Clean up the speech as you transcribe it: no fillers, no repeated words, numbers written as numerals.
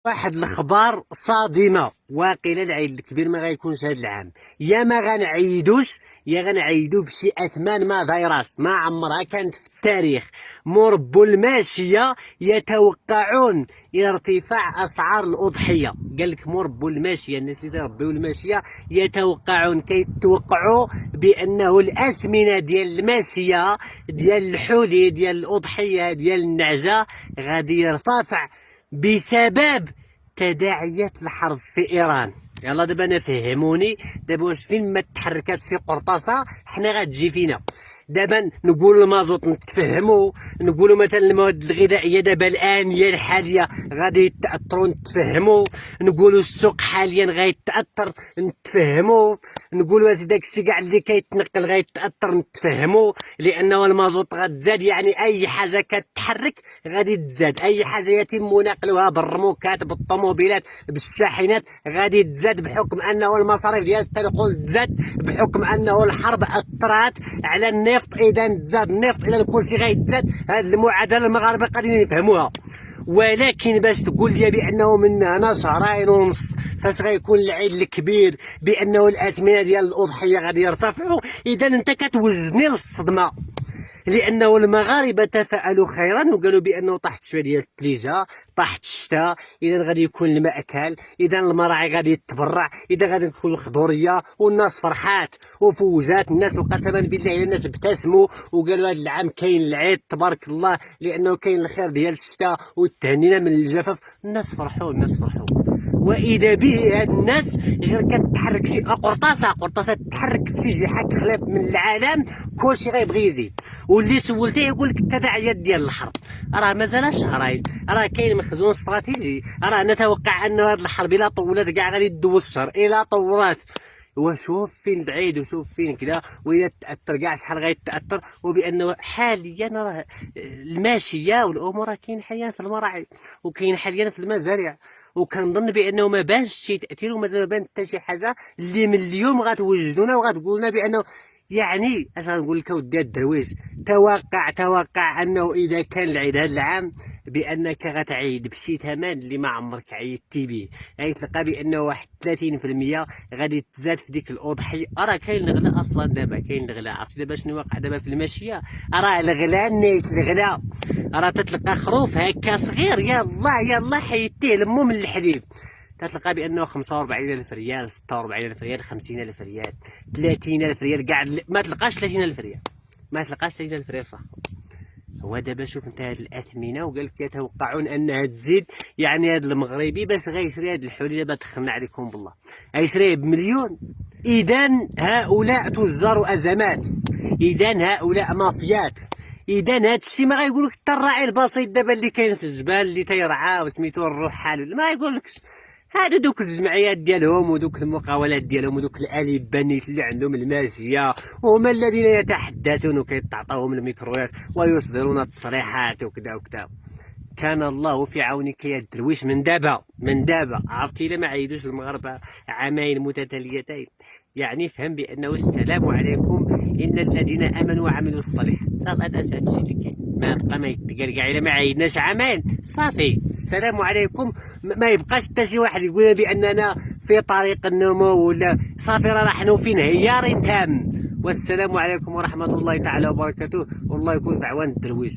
واحد الخبار صادمه واقيلا العيد الكبير ما غيكونش هذا العام، يا ما غنعيدوش يا غنعيدو بشي اثمان ما دايرات ما عمرها كانت في التاريخ. مربو الماشيه يتوقعون ارتفاع اسعار الاضحيه. قال لك مربو الماشيه، الناس اللي تربيو الماشيه يتوقعون كيتوقعوا بانه الاثمنه ديال الماشيه ديال الحولي ديال الاضحيه ديال النعجه غادي يرتفع بسبب تداعيات الحرب في ايران. يلا دابا انا فهموني، دابا واش فين ما تحركات شي قرطاسه حنا غتجي فينا. دابا نقولوا المازوت نتفهموا، نقولوا مثلا المواد الغذائيه دابا الانيه الحاليه غادي يتاثروا نتفهموا، نقولوا السوق حاليا غيتاثر نتفهموا، نقولوا داك الشيء كاع اللي كيتنقل غيتاثر نتفهموا، لانه المازوت غتزاد. يعني اي حاجه كتحرك غادي تزاد، اي حاجه يتم نقلها بالرموكات بالطوموبيلات بالشاحنات غادي تزاد، بحكم انه المصاريف ديال التنقل تزاد، بحكم انه الحرب اثرت على النفط. اذا تزاد النفط اذا كلشي غيتزاد. هذه المعادله المغاربه قادرين يفهموها، ولكن باش تقول لي بانه من هنا شهرين ونص فاش غيكون العيد الكبير بانه الاثمنه ديال الاضحيه غادي يرتفعوا، اذا انت كتوجهني للصدمه. لانه المغاربه تفاءلوا خيرا وقالوا بانه طاحت شويه ديال الثليجه، طاحت الشتاء، اذا غادي يكون الماكل، اذا المراعي غادي تتبرع، اذا غادي تكون الخضوريه، والناس فرحات وفوجات الناس، وقسما بالله الناس ابتسموا وقالوا هذا العام كاين العيد تبارك الله لانه كاين الخير ديال الشتاء والتهنئه من الجفاف. الناس فرحوا الناس فرحوا. واذا به هاد الناس غير كتحرك شي قرطاسه تتحرك في شي جهه خلاف من العالم كلشي غيبغي يزيد. واللي سولتيه يقول لك التداعيات ديال الحرب راه مازال شهرين، راه كاين مخزون استراتيجي، راه نتوقع ان هاد الحرب الا طولت كاع غادي تدوز الشهر الا طولت. وشوف فين العيد وشوف فين كذا، واذا تاثر كاع شحال غيتاثر. وبانه حاليا راه الماشيه والامور كاين حاليا في المراعي وكاين حاليا في المزارع، وكنظن بانه ما بانش شي تاثير ومازال ما بان حتى شي حاجه اللي من اليوم غتوجدونا وغتقول لنا بانه يعني اش غنقول لك اودي الدرويش. توقع انه اذا كان العيد هذا العام بانك غتعيد بشي ثمن اللي ما عمرك عيدتي به، غيتلقى بانه واحد 30% غادي تزاد في ديك الاضحيه. راه كاين الغلاء اصلا، دابا كاين الغلاء. عرفتي دابا شنو واقع دابا في الماشيه؟ راه الغلاء نيت الغلاء، راه تتلقى خروف هكا صغير يلا حيدتيه لمو من الحليب تتلقى بانه 45,000 ريال، 46,000 ريال، 50,000 ريال، 30,000 ريال. كاع ما تلقاش 30,000 ريال، ما تلقاش 30,000 ريال فخم. هو دابا شوف انت هاد الاثمنه، وقال لك يتوقعون انها تزيد. يعني هاد المغربي باش غيشري هاد الحولي دابا دخلنا عليكم بالله غيشريه بمليون. اذا هؤلاء تجار ازمات، اذا هؤلاء مافيات، اذا هاد الشيء ما غايقولك حتى الراعي البسيط دابا اللي كاين في الجبال اللي تيرعى وسميتو الرحال، ما يقولكش. هادو دوك الجمعيات ديالهم ودوك المقاولات ديالهم ودوك الاليب بنيت اللي عندهم الماشيه، وهما الذين يتحدثون وكيتعطاوهم الميكروات ويصدرون تصريحات وكذا وكذا. كان الله في عونك يا درويش. من دابا عرفتي الا ما عيدوش المغاربه عامين متتاليتين، يعني فهم بانه السلام عليكم ان الذين امنوا وعملوا الصالحات. هذا الشيء اللي كاين، ما بقى ما يتقال كاع الا ما عيدناش عامين صافي السلام عليكم. ما يبقاش حتى شي واحد يقول باننا في طريق النمو ولا صافي، راه نحن في انهيار تام. والسلام عليكم ورحمه الله تعالى وبركاته، والله يكون في عوان الدرويش.